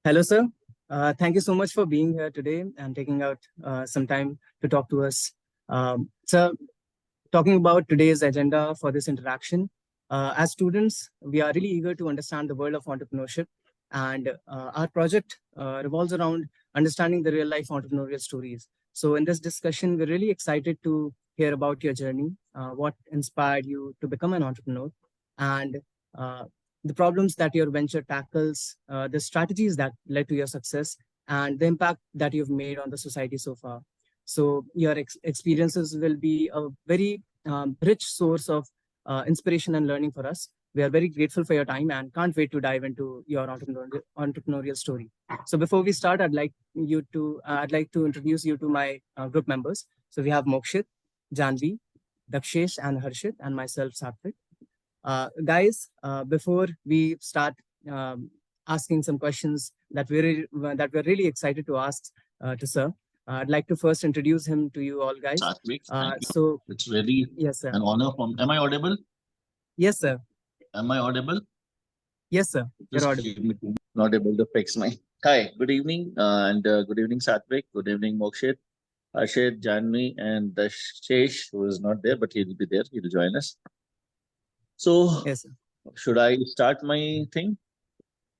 Hello, sir. Thank you so much for being here today and taking out some time to talk to us. Sir, talking about today's agenda for this interaction, as students, we are really eager to understand the world of entrepreneurship, and our project revolves around understanding the real life entrepreneurial stories. So, in this discussion, we're really excited to hear about your journey, what inspired you to become an entrepreneur, and uh, the problems that your venture tackles, the strategies that led to your success, and the impact that you've made on the society so far. So your experiences will be a very rich source of inspiration and learning for us. We are very grateful for your time and can't wait to dive into your entrepreneurial story. So before we start, I'd like to introduce you to my group members. So we have Mokshit, Janvi, Dakshesh, and Harshit, and myself, Satvik. Guys, before we start asking some questions that we're really excited to ask to Sir, I'd like to first introduce him to you all, guys. Satvik, thank you. So, It's really yes, sir. an honor from. Am I audible? Yes, sir. Am I audible? Yes, sir. You're Just audible. give me not able to fix my. Hi, good evening, and good evening, Satvik. Good evening, Mokshit, Ashit, Janvi, and Dashesh, who is not there, but he'll be there. He'll join us. So, Yes, sir. should I start my thing?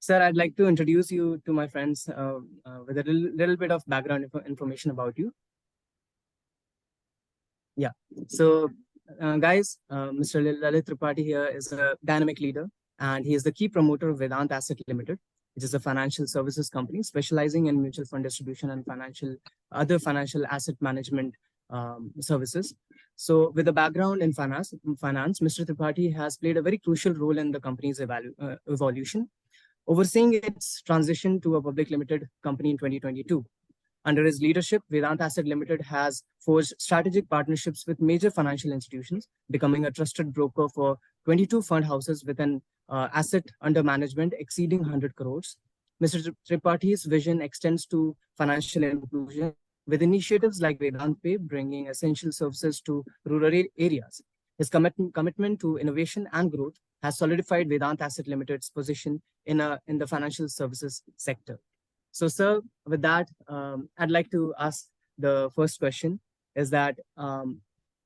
Sir, I'd like to introduce you to my friends with a little bit of background information about you. Yeah. So, guys, Mr. Lalit Tripathi here is a dynamic leader, and he is the key promoter of Vedant Asset Limited, which is a financial services company specializing in mutual fund distribution and other financial asset management services. So, with a background in finance, Mr. Tripathi has played a very crucial role in the company's evolution, overseeing its transition to a public limited company in 2022. Under his leadership, Vedant Asset Limited has forged strategic partnerships with major financial institutions, becoming a trusted broker for 22 fund houses with an asset under management exceeding 100 crores. Mr. Tripathi's vision extends to financial inclusion, with initiatives like Vedant Pay bringing essential services to rural areas. His commitment to innovation and growth has solidified Vedant Asset Limited's position in the financial services sector. So, sir, with that, I'd like to ask the first question is that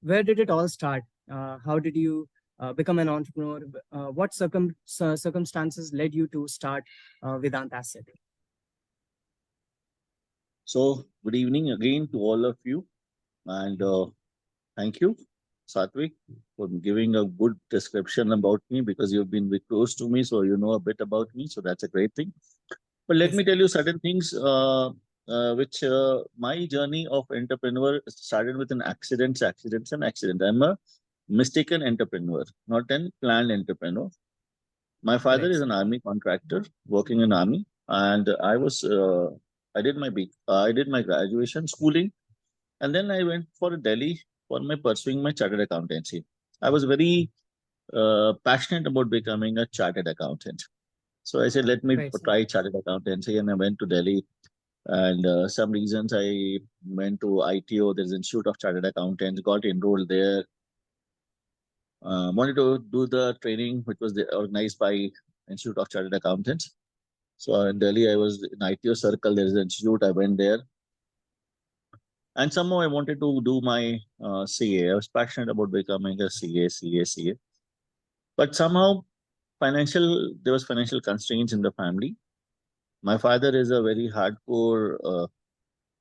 where did it all start? How did you become an entrepreneur? What circumstances led you to start Vedant Asset? So, good evening again to all of you, and thank you, Satvik, for giving a good description about me because you've been very close to me, so you know a bit about me. So that's a great thing. But let Yes, me tell you certain things which my journey of entrepreneur started with an accidents. I'm a mistaken entrepreneur, not an planned entrepreneur. My father right, is sir. an army contractor working in army, and I did my graduation schooling, and then I went for Delhi for my pursuing my chartered accountancy. I was very passionate about becoming a chartered accountant. So I said, let me Right, sir. try chartered accountancy, and I went to Delhi. And some reasons I went to ITO, there's Institute of Chartered Accountants, got enrolled there. Wanted to do the training, which was organized by Institute of Chartered Accountants. So in Delhi, I was in ITO circle. There is an institute. I went there, and somehow I wanted to do my CA. I was passionate about becoming a CA. But somehow there was financial constraints in the family. My father is a very hardcore,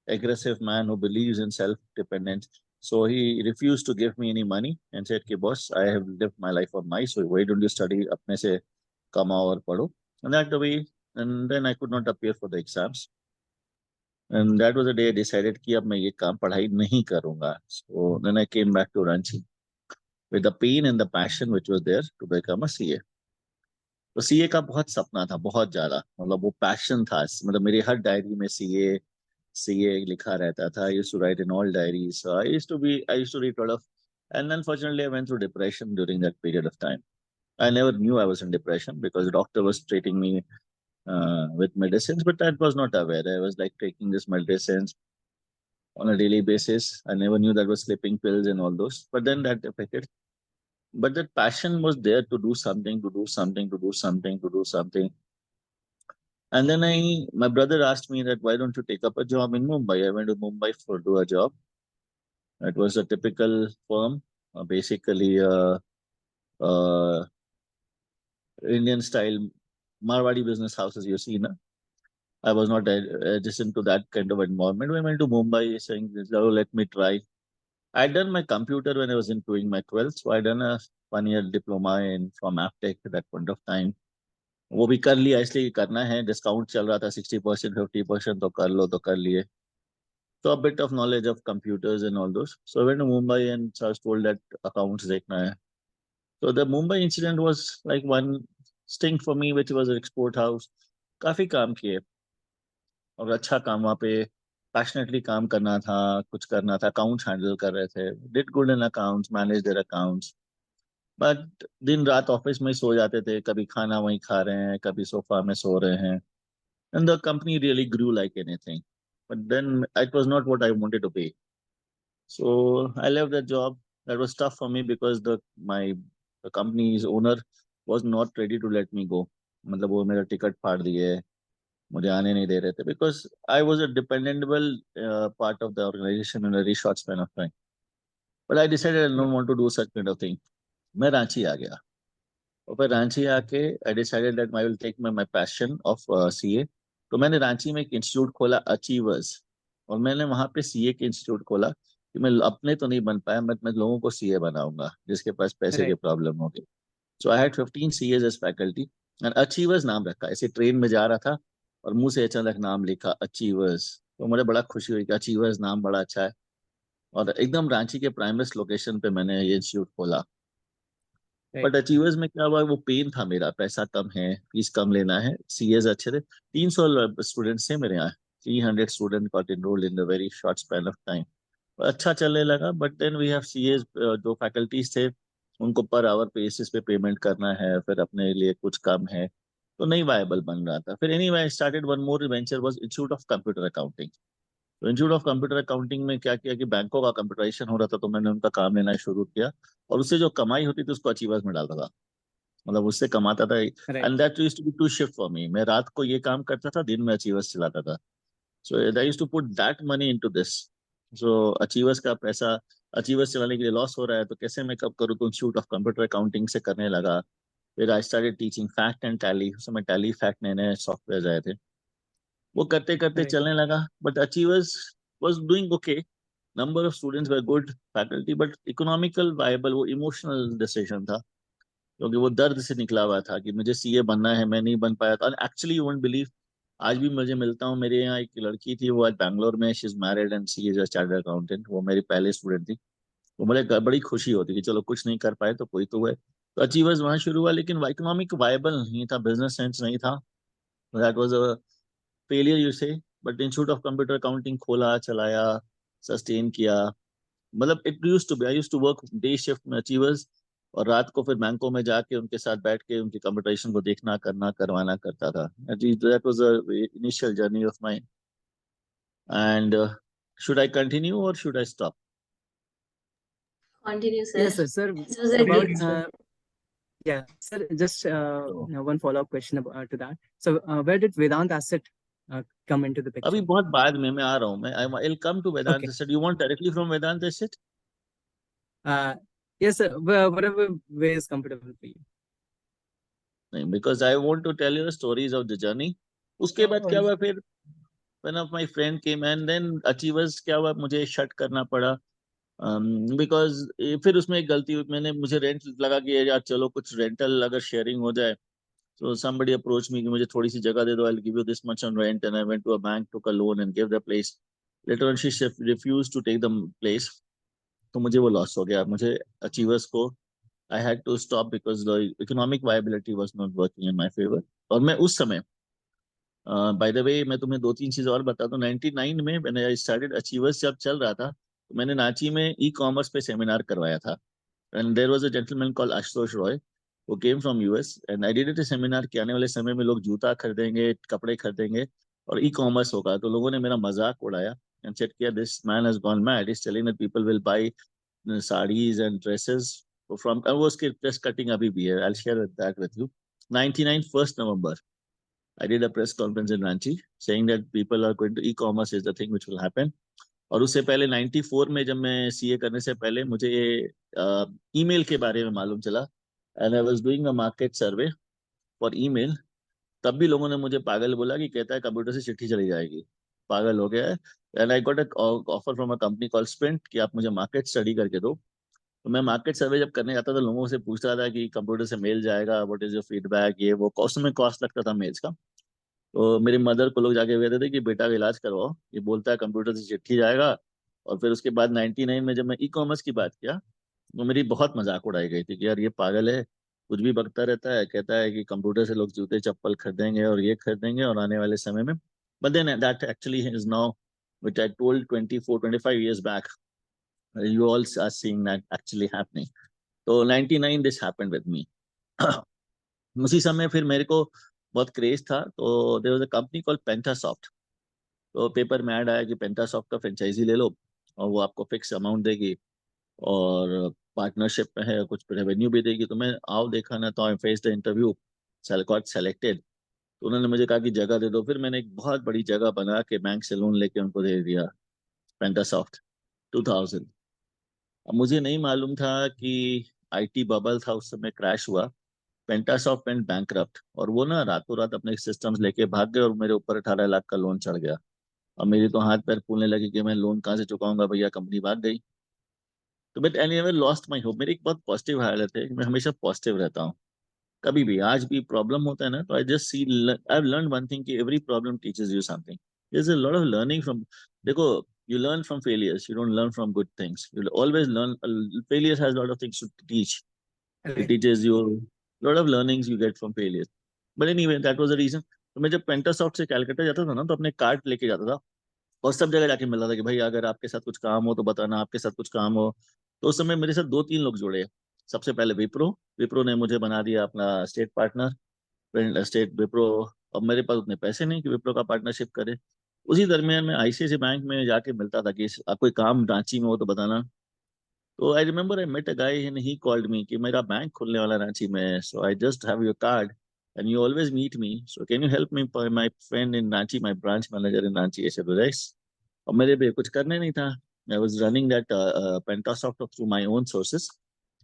aggressive man who believes in self-dependence. So he refused to give me any money and said, "Okay, boss, I have lived my life on my, so why don't you study apne se kamao aur padho?" And that the way, and then I could not appear for the exams. And that was the day I decided कि अब मैं ये काम पढ़ाई नहीं करूँगा. So then I came back to Ranchi with the pain and the passion which was there to become a CA. तो CA का बहुत सपना था, बहुत ज्यादा, मतलब वो पैशन था, मतलब मेरी हर डायरी में सीए लिखा रहता था. I used to write in all diaries. So I used to read a lot of, and unfortunately I went through depression during that period of time. I never knew I was in depression because the doctor was treating me with medicines, but I was not aware. I was like taking these medicines on a daily basis. I never knew that was sleeping pills and all those. But then that affected. But that passion was there to do something, to do something, to do something, to do something. And then my brother asked me that why don't you take up a job in Mumbai? I went to Mumbai for do a job. It was a typical firm, basically uh, Indian style Marwadi business houses you see. Na? I was not adjacent to that kind of environment. We went to Mumbai saying, oh, let me try. I'd done my computer when I was in doing my 12th. So I'd done a 1 year diploma in from Aptech at that point of time. वो भी कर लिया इसलिए करना है discount चल रहा था 60% 50% तो कर लो तो कर लिए so a bit of knowledge of computers and all those so I went to Mumbai and so I was told that accounts देखना है so the Mumbai incident was like one sting for me which was an export house काफी काम किए और अच्छा काम वहाँ पे पैशनेटली काम करना था कुछ करना था अकाउंट्स हैंडल कर रहे थे did good in accounts manage their accounts but दिन रात ऑफिस में ही सो जाते थे कभी खाना वहीं खा रहे हैं कभी सोफा में सो रहे हैं and the company really grew like anything. But then it was not what I wanted to pay. So I left that job. That was tough for me because the company's owner was not ready to let me go. मतलब वो मेरा ticket फाड़ दिए मुझे आने नहीं दे रहे थे because I was a dependable part of the organization in a very short span of time. But I decided I don't want to do such kind of thing. मैं रांची आ गया और फिर रांची आके I decided that I will take my passion of CA तो मैंने रांची में एक institute खोला अचीवर्स और मैंने वहां पे सीए के इंस्टीट्यूट खोला कि मैं अपने तो नहीं बन पाया बट मैं लोगों को सीए बनाऊंगा जिसके पास पैसे की Right. प्रॉब्लम होगी so I had 15 CAs as faculty and achievers नाम रखा ऐसे ट्रेन में जा रहा था और मुंह से अचानक नाम लिखा अचीवर्स तो मुझे बड़ा खुशी हुई कि अचीवर्स नाम बड़ा अच्छा है और एकदम रांची के प्राइमरी लोकेशन पे मैंने ये इंस्टीट्यूट खोला Right. बट अचीवर्स में क्या हुआ वो पेन था मेरा पैसा कम है फीस कम लेना है सीएस अच्छे थे 300 स्टूडेंट्स थे मेरे यहाँ 300 student got enrolled in the very short span of time अच्छा चलने लगा but then we have CS जो फैकल्टीज थे उनको पर आवर बेसिस पे पेमेंट करना है फिर अपने लिए कुछ कम है तो नहीं वायबल बन रहा था फिर anyway I started one more venture was institute of computer accounting तो इंस्टीट्यूट ऑफ कंप्यूटर अकाउंटिंग में क्या किया कि बैंकों का कंप्यूटराइजेशन हो रहा था तो मैंने उनका काम लेना शुरू किया और उससे जो कमाई होती थी उसको अचीवर्स में डालता था मतलब उससे कमाता था Right. And that used to be two shift for me मैं रात को ये काम करता था दिन में अचीवर्स चलाता था so I used to put that money into this so achievers का पैसा अचीवर्स चलाने के लिए लॉस हो रहा है तो कैसे मैं कब करूँ तो इंस्टीट्यूट ऑफ कंप्यूटर अकाउंटिंग से करने लगा फिर I started teaching fact and tally उस समय टैली फैक्ट नए नए सॉफ्टवेयर आए थे वो करते करते Right. चलने लगा but achievers was doing okay number of students were good faculty but economical viable वो इमोशनल डिसीजन था क्योंकि वो दर्द से निकला हुआ था कि मुझे सीए बनना है मैं नहीं बन पाया था एक्चुअली यू वोंट बिलीव आज भी मुझे मिलता हूँ मेरे यहाँ एक लड़की थी वो आज बैंगलोर में she is married and she is a chartered accountant वो मेरी पहले स्टूडेंट थी तो मुझे बड़ी खुशी होती कि चलो कुछ नहीं कर पाए तो कोई तो है तो अचीवर्स वहां शुरू हुआ लेकिन इकोनॉमिक वायबल नहीं था बिजनेस सेंस नहीं था that was a failure you see but institute of computer accounting खोला चलाया सस्टेन किया मतलब it used to be I used to work day shift में अचीवर्स और रात को फिर बैंकों में जाके उनके साथ बैठ के उनकी कंप्यूटेशन को देखना करना करवाना करता था that was the initial journey of mine and should I continue और should I stop Continue, sir. Yes, sir. Sir, This was a about great. yeah, sir. Just one follow-up question about to that. So, where did Vedant Asset come into the अभी picture? बहुत बाद में मैं आ रहा हूँ मैं I will come to Vedant Okay. Asset you want directly from Vedant asset Uh, yes, sir. Whatever way is comfortable for you. नहीं because I want to tell you stories of the journey उसके बाद क्या हुआ फिर one of my friend came and then achievers क्या हुआ मुझे shut करना पड़ा बिकॉज फिर उसमें एक गलती हुई मैंने मुझे रेंट लगा कि यार चलो कुछ रेंटल अगर शेयरिंग हो जाए so somebody approached me कि मुझे थोड़ी सी जगह दे दो I'll give you this much on rent and I went to a bank took a loan and gave the place later on she refused to take the place तो मुझे वो loss हो गया मुझे अचीवर्स को I had to stop because the economic viability was not working in my favor और मैं उस समय बाय द वे मैं तुम्हें दो तीन चीज और बता दूं 99 में मैंने आई स्टार्टेड अचीवर्स जब चल रहा था तो मैंने रांची में ई कॉमर्स पे सेमिनार करवाया था and there was a gentleman called Ashutosh Roy वो came from US and I did it seminar कि आने वाले समय में लोग जूता खरीदेंगे कपड़े खरीदेंगे और ई कॉमर्स होगा तो लोगों ने मेरा मजाक उड़ाया एंड सेड किया this man has gone mad is telling that people will buy saris and dresses from वो उसकी ड्रेस कटिंग अभी भी है I will share that with you 99 1 November I did a press conference in Ranchi saying that people are going to e-commerce is the thing which will happen. और उससे पहले 94 में जब मैं सीए करने से पहले मुझे ईमेल के बारे में मालूम चला and I was doing a market survey for email. तब भी लोगों ने मुझे पागल बोला कि कहता है कंप्यूटर से चिट्ठी चली जाएगी, पागल हो गया है. And I got a offer from a company call sprint कि आप मुझे मार्केट स्टडी करके दो. तो मैं मार्केट सर्वे जब करने जाता था लोगों से पूछता था कि कंप्यूटर से मेल जाएगा, व्हाट इज योर फीडबैक, ये वो कॉस्ट में कॉस्ट लगता था मेल्स का. तो मेरी मदर को लोग जाके कहते थे कि बेटा का इलाज करवाओ, ये बोलता है कंप्यूटर से चिट्ठी जाएगा. और फिर उसके बाद 99 में जब मैं ई कॉमर्स की बात किया तो मेरी बहुत मजाक उड़ाई गई थी कि यार ये पागल है, कुछ भी बकता रहता है, कहता है कि कंप्यूटर से लोग जूते चप्पल खरीदेंगे और ये खरीदेंगे और आने वाले समय में. But then that actually is now which I told 24-25 years back. You all are seeing that actually happening. तो 99 this happened with me. उसी समय फिर मेरे को बहुत क्रेज था, तो there was a company called Pentasoft. तो पेपर में ऐड आया कि पेंटासॉफ्ट का फ्रेंचाइजी ले लो और वो आपको फिक्स अमाउंट देगी और पार्टनरशिप में है, कुछ रेवेन्यू भी देगी. तो मैं आओ देखा ना, तो I face the interview, got selected. तो उन्होंने मुझे कहा कि जगह दे दो. फिर मैंने एक बहुत बड़ी जगह बना के बैंक से लोन लेके उनको दे दिया. पेंटासॉफ्ट 2000. अब मुझे नहीं मालूम था कि आईटी बबल था उस समय, क्रैश हुआ. पेंटासॉफ्ट वेंट बैंकरप्ट और वो ना रातों रात अपने सिस्टम्स लेके भाग गए और मेरे ऊपर 18 लाख का लोन चढ़ गया. अब मेरी तो हाथ पैर फूलने लगे कि मैं लोन कहाँ से चुकाऊंगा, भैया कंपनी भाग गई. तो but I never lost my hope. मेरी एक बहुत पॉजिटिव हालत है कि मैं हमेशा पॉजिटिव रहता हूँ. कभी भी आज भी प्रॉब्लम होता है ना, तो I just see, I have learn one thing कि every problem teaches you something. There is a lot of learning from. देखो, you learn from failures, you don't learn from good things. You'll always learn. Failures has a lot of things to teach. It Right. teaches you a lot of learnings you get from failures. But anyway, that was the reason. तो मैं जब पेंटासॉफ्ट से कैलकाटा जाता था ना, तो अपने card लेके जाता था और सब जगह जाके मिलता था कि भाई अगर आपके साथ कुछ काम हो तो बताना, आपके साथ कुछ काम हो. तो उस समय मेरे साथ 2-3 लोग जुड़े. सबसे पहले विप्रो. विप्रो ने मुझे बना दिया अपना स्टेट पार्टनर, स्टेट विप्रो. अब मेरे पास उतने पैसे नहीं कि विप्रो का पार्टनरशिप करे. उसी दरमियान मैं आईसीआईसी बैंक में जाके मिलता था कि आप कोई काम रांची में हो तो बताना. तो I remember I met a guy and he called me कि मेरा बैंक खुलने वाला रांची में, so I just have your card and you always meet me, so can you help me, my friend in Ranchi, my branch manager in Ranchi. ऐसे तो और मेरे पे कुछ करने नहीं था. I was running that Pentasoft through my own sources.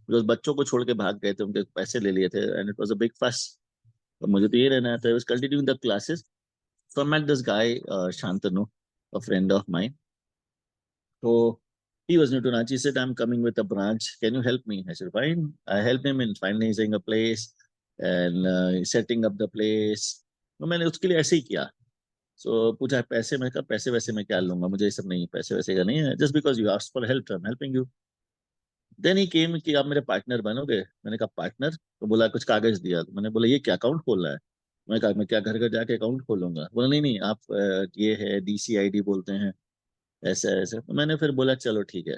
Because बच्चों को छोड़ के भाग गए थे, उनके पैसे ले लिए थे and it was a big फस. तो मुझे तो ये रहना था. I was continuing the classes. So I met this guy, Shantanu, a friend of mine. So he was new to Ranchi. He said, I'm coming with a branch. Can you help me? I said, fine. I helped him in financing a place and setting up the place. तो मैंने उसके लिए ऐसे ही किया. So पूछा पैसे, मैं कहा पैसे वैसे मैं क्या लूंगा, मुझे ये सब नहीं, पैसे वैसे का नहीं है. Just because you ask for help, I am helping you. Then he came कि आप मेरे पार्टनर बनोगे. मैंने कहा पार्टनर. तो बोला कुछ कागज दिया. तो मैंने बोला ये क्या, अकाउंट खोलना है. मैं कहा मैं क्या घर घर जाके अकाउंट खोलूंगा. बोला नहीं नहीं आप ये है डीसीआईडी बोलते हैं, ऐसा ऐसा. तो मैंने फिर बोला चलो ठीक है.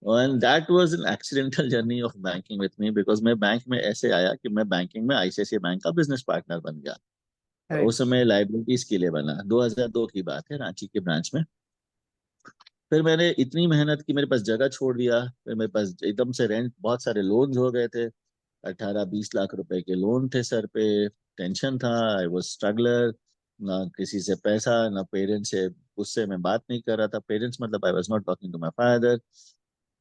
And that was an accidental journey of banking with me, because मैं बैंक में ऐसे आया कि मैं बैंकिंग में आईसीआईसीआई बैंक का बिजनेस पार्टनर बन गया. और Right. उस समय लाइबिलिटीज के लिए बना, 2002 की बात है, रांची के ब्रांच में. फिर मैंने इतनी मेहनत की, मेरे पास जगह छोड़ दिया. फिर मेरे पास एकदम से रेंट, बहुत सारे लोन्स हो गए थे. 18-20 लाख रुपए के लोन थे सर पे. टेंशन था. I was struggler. ना किसी से पैसा, ना पेरेंट्स से. गुस्से में बात नहीं कर रहा था. पेरेंट्स मतलब I was not talking to my father,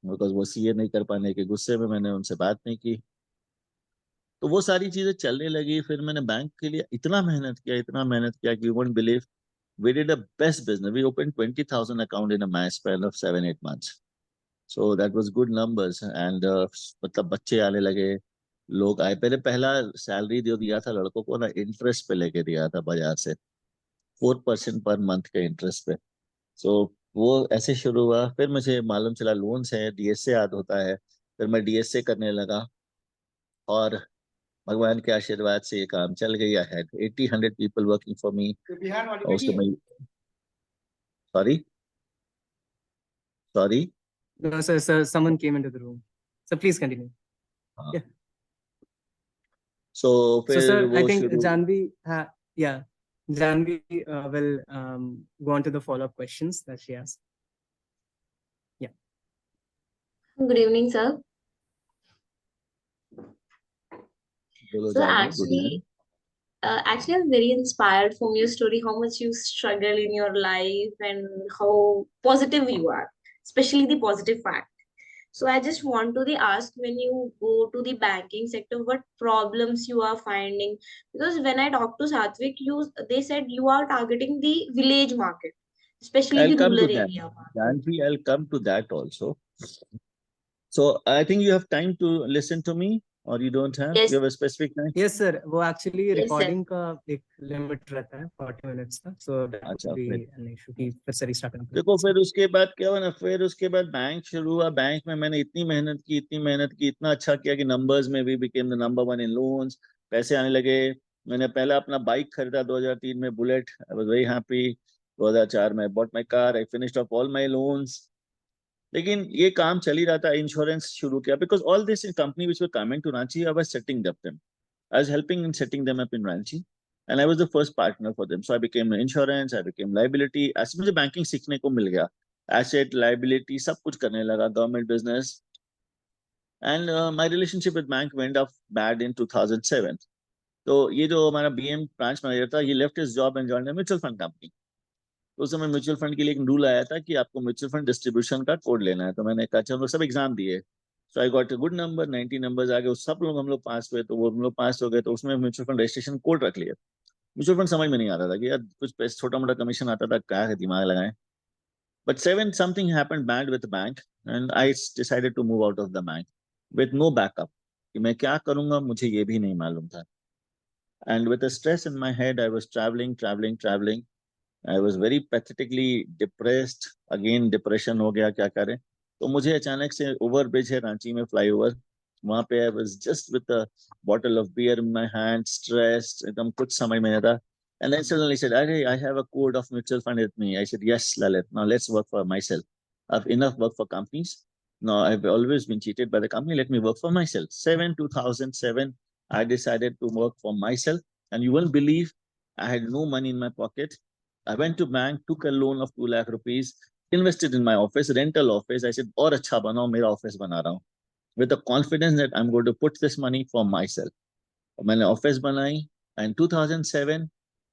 because वो सीए नहीं कर पाने के गुस्से में मैंने उनसे बात नहीं की. तो वो सारी चीजें चलने लगी. फिर मैंने बैंक के लिए इतना मेहनत किया, इतना मेहनत किया कि you won't believe, we did a best business. We opened 20,000 account in a mass span of 7-8 months. So that was good numbers. And मतलब बच्चे आने लगे, लोग आए. पहले पहला सैलरी जो दिया था लड़कों को ना, इंटरेस्ट पे लेके दिया था बाजार से, 4% पर मंथ के इंटरेस्ट पे. सो वो ऐसे शुरू हुआ. फिर मुझे मालूम चला लोन्स है, डीएसए याद होता है. फिर मैं डीएसए करने लगा और भगवान के आशीर्वाद से ये काम चल गई. I had 80-100 people working for me. और उस समय, sorry sorry. No, sir, someone came into the room. So please continue. Yeah. So So, फिर sir, I वो think शुरू. yeah, Janvi will go on to the follow-up questions that she asked. Yeah. Good evening, sir. बोलो So Janvi, good actually, evening. Actually, I'm very inspired from your story, how much you struggle in your life and how positive you are, especially the positive fact. So I just want to ask, when you go to the banking sector, what problems you are finding? Because when I talked to Satvik, they said you are targeting the village market, especially I'll the come rural to that. area market. Janvi, I'll come to that also. So I think you have time to listen to me, or you don't have? You Yes, have a specific time? Yes sir, वो actually yes, sir. recording का एक limit रहता है 40 minutes का, so that अच्छा, would be फिर an issue कि फिर से restart करना देखो, पड़ेगा। फिर उसके बाद क्या हुआ ना, फिर उसके बाद बैंक शुरू हुआ। बैंक में मैंने इतनी मेहनत की, इतना अच्छा किया कि नंबर्स में भी became the number one in loans. पैसे आने लगे। मैंने पहला अपना बाइक खरीदा 2003 में, bullet. I was very happy. 2004 में bought my car. I finished of all my loans. लेकिन ये काम चल ही रहा था। इंश्योरेंस शुरू किया, because all this in company which were coming to Ranchi, I was setting them. I was helping in setting them up in Ranchi, and I was the first partner for them. So I became insurance, I became liability. ऐसे मुझे banking सीखने को मिल गया, asset, liability सब कुछ करने लगा, government business. And my relationship with bank went up bad in 2007. तो ये जो हमारा BM ब्रांच मैनेजर था, ये left his job and joined a mutual fund company. तो उस समय म्यूचुअल फंड के लिए एक रूल आया था कि आपको म्यूचुअल फंड डिस्ट्रीब्यूशन का कोड लेना है। तो मैंने कहा अच्छा, हम लोग सब एग्जाम दिए। So I got a good number, 90 numbers आ गए। सब लोग हम लोग पास हुए, तो वो हम लोग पास हो गए। तो उसमें म्यूचुअल फंड रजिस्ट्रेशन कोड रख लिया। म्यूचुअल फंड समझ में नहीं आता था कि यार कुछ पैसे, छोटा मोटा कमीशन आता था, क्या है दिमाग लगाएं। But seven something happened bad with bank, and I decided to move out of the bank with no backup. कि मैं क्या करूंगा मुझे ये भी नहीं मालूम था। And with stress in my head, I was travelling. I was very pathetically depressed. Again depression हो गया, क्या करें। तो मुझे अचानक से, ओवर ब्रिज है रांची में, फ्लाई ओवर, वहां पे I was just with a bottle of beer in my hand, stressed, एकदम कुछ समझ में नहीं था। And then suddenly said, "Arey, I have a code of mutual fund with me." I said, "Yes, Lalit. Now let's work for myself. I've enough work for companies. No, I've always been cheated by the company. Let me work for myself." 2007, I decided to work for myself. And you won't believe, I had no money in my pocket. I went to bank, took a loan of 2 lakh rupees, invested in my office, rental office. I said, और अच्छा बनाओ, मेरा office बना रहा हूँ, with the confidence that I'm going to put this money for myself. मैंने office बनाई, and 2007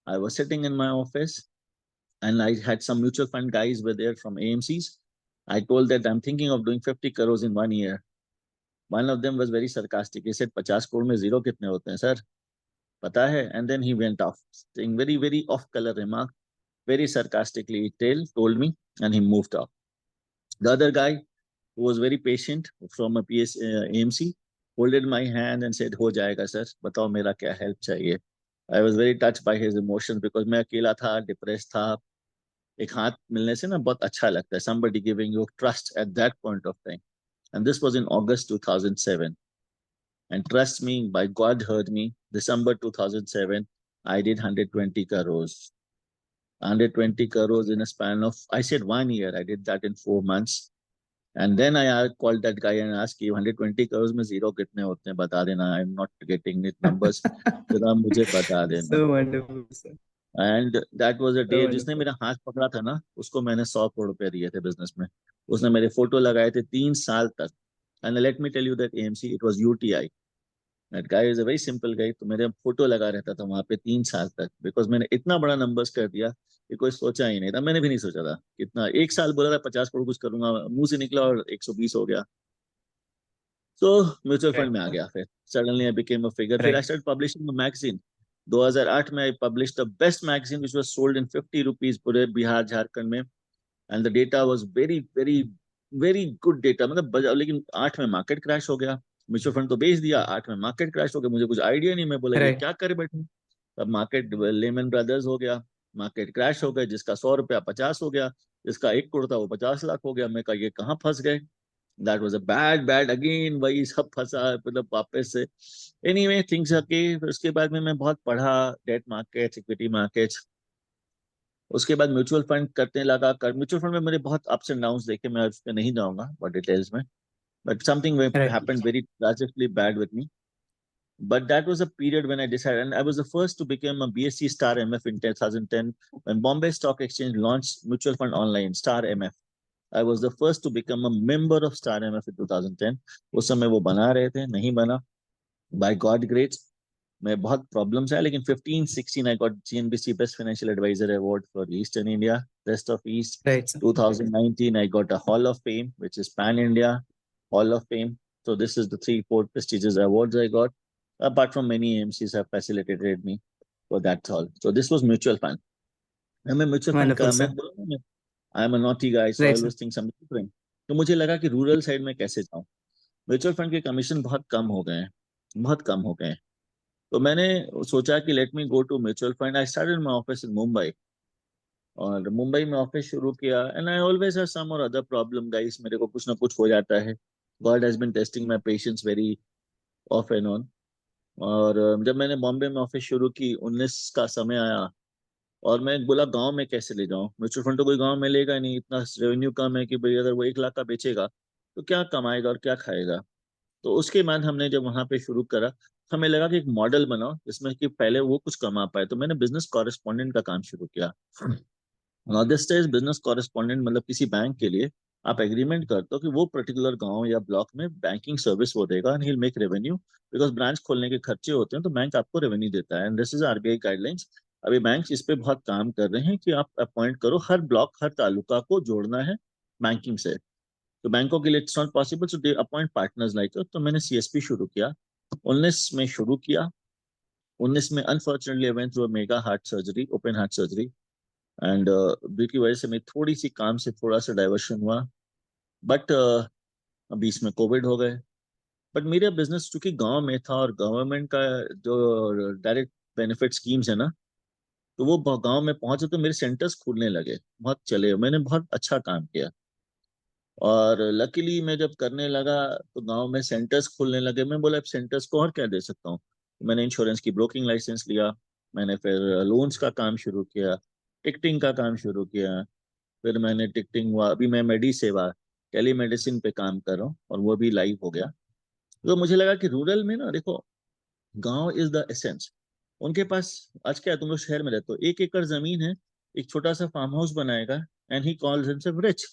I was sitting in my office, and I had some mutual fund guys were there from AMCs. I told that I'm thinking of doing 50 crores in 1 year. One of them was very sarcastic. He said, 50 crore में zero कितने होते हैं sir, पता है? And then he went off, saying very, very off color remark, very sarcastically told me, and he moved off. The other guy, who was very patient, from a AMC, holded my hand and said, हो जाएगा sir, बताओ मेरा क्या help चाहिए. I was very touched by his emotions, because मैं अकेला था, depressed था. एक हाथ मिलने से ना बहुत अच्छा लगता है. Somebody giving you trust at that point of time. And this was in August 2007. And trust me, by God heard me. December 2007, I did 120 crores. 120 crores in a span of, I said 1 year. I did that in 4 months. And then I called that guy and asked you, 120 crores में zero कितने होते हैं, बता देना. I'm not getting it numbers. जरा मुझे बता देना. So wonderful sir, and that was a so day, जिसने wonderful. मेरा हाथ पकड़ा था ना, उसको मैंने 100 करोड़ रुपए दिए थे बिजनेस में। उसने मेरे फोटो लगाए थे 3 साल तक। And let me tell you that AMC, it was UTI. That guy is a very simple guy. तो मेरे फोटो लगा रहता था वहां पे 3 साल तक, बिकॉज मैंने इतना बड़ा नंबर्स कर दिया कि कोई सोचा ही नहीं था। मैंने भी नहीं सोचा था कितना। एक साल बोला था 50 करोड़ कुछ करूंगा, मुंह से निकला और 120 हो गया। सो म्यूचुअल फंड Right में आ sir, गया। फिर suddenly I became a figure. फिर आई right. Start publishing a magazine. 2008 में I publish the best magazine which was sold in 50 rupees पूरे बिहार झारखंड में। And the data was very very very good data, मतलब लेकिन 8 में मार्केट क्रैश हो गया। Mutual fund तो बेच दिया, 8 में मार्केट क्रैश हो गया। मुझे कुछ आइडिया नहीं, मैं बोला ये Right. क्या करे बैठे। तब मार्केट लेमन ब्रदर्स हो गया, मार्केट क्रैश हो गया। जिसका 100 रुपया 50 हो गया, जिसका 1 करोड़ था वो 50 लाख हो गया। मैं कहा ये कहाँ फंस गए। That was a bad again, वही सब फंसा, मतलब वापस से। एनीवे थिंग्स के उसके बाद में मैं बहुत पढ़ा, डेट मार्केट, इक्विटी मार्केट। उसके बाद म्यूचुअल फंड करने लगा। कर म्यूचुअल फंड में मेरे बहुत अप्स एंड डाउन्स देखे, मैं उस पर नहीं जाऊंगा बहुत डिटेल्स में। But something Right. Happened very tragically bad with me. But that was a period when I decided, and I was the first to become a BSc Star MF in 2010 when Bombay Stock Exchange launched mutual fund online, Star MF. I was the first to become a member of Star MF in 2010. उस समय वो बना रहे थे, नहीं बना, by God grace. मैं बहुत प्रॉब्लम्स है, लेकिन 15-16 I got GNBC Best Financial Advisor Award for Eastern India, Rest of East. Right, sir. 2019 I got a Hall of Fame, which is Pan India Hall of Fame. So this is the 3-4 prestigious awards I got. Apart from many AMCs have facilitated me for that all. So this was mutual fund. मैं mutual fund Wonderful, का मैं sir. बोला, I am a naughty guy, so Right, I sir. Was thinking something different. तो मुझे लगा कि rural side में कैसे जाऊं। म्यूचुअल फंड के कमीशन बहुत कम हो गए हैं, बहुत कम हो गए हैं। तो मैंने सोचा कि let me go to mutual fund. I started my office in Mumbai, और मुंबई में ऑफिस शुरू किया। And I always have some और अदर प्रॉब्लम गाइस, मेरे को कुछ ना कुछ हो जाता है। God has been testing my patience very off and on. और जब मैंने बॉम्बे में ऑफिस शुरू की, 19 का समय आया, और मैं बोला गांव में कैसे ले जाऊं, म्यूचुअल फंड तो कोई गांव में लेगा नहीं, इतना रेवेन्यू कम है कि भाई अगर वो 1 लाख का बेचेगा तो क्या कमाएगा और क्या खाएगा। तो उसके बाद हमने जब वहां पे शुरू करा, हमें लगा कि एक मॉडल बनाओ जिसमें कि पहले वो कुछ कमा पाए। तो मैंने बिजनेस कॉरेस्पॉन्डेंट का काम शुरू किया। दिस इज बिजनेस कॉरेस्पॉन्डेंट, मतलब किसी बैंक के लिए आप एग्रीमेंट करते हो कि वो पर्टिकुलर गांव या ब्लॉक में बैंकिंग सर्विस वो देगा, and he will make revenue, because branch खोलने के खर्चे होते हैं तो बैंक आपको रेवेन्यू देता है। And this is RBI guidelines. अभी बैंक इस पे बहुत काम कर रहे हैं कि आप अपॉइंट करो, हर ब्लॉक हर तालुका को जोड़ना है बैंकिंग से। तो बैंकों के लिए it's not possible, so they appoint partners like. तो मैंने सीएसपी शुरू किया, 19 में शुरू किया। 19 में unfortunately I went through a mega heart surgery, open heart surgery, and की वजह से मैं थोड़ी सी काम से थोड़ा सा डाइवर्शन हुआ। बट बीच में कोविड हो गए। बट मेरा बिजनेस चूंकि गांव में था, और गवर्नमेंट का जो डायरेक्ट बेनिफिट स्कीम्स है ना, तो वो गांव में पहुंचे तो मेरे सेंटर्स खुलने लगे, बहुत चले, मैंने बहुत अच्छा काम किया। और लकीली मैं जब करने लगा तो गांव में सेंटर्स खुलने लगे। मैं बोला अब सेंटर्स को और क्या दे सकता हूँ। तो मैंने इंश्योरेंस की ब्रोकिंग लाइसेंस लिया, मैंने फिर लोन्स का काम शुरू किया, टिकटिंग का काम शुरू किया। फिर मैंने टिकटिंग हुआ, अभी मैं मेडी सेवा टेली मेडिसिन पे काम कर रहा हूँ, और वो भी लाइव हो गया। तो मुझे लगा कि रूरल में ना, देखो, गांव इज द एसेंस। उनके पास आज क्या है, तुम लोग शहर में रहते हो, 1 एकड़ जमीन है, एक छोटा सा फार्म हाउस बनाएगा, and he calls himself rich.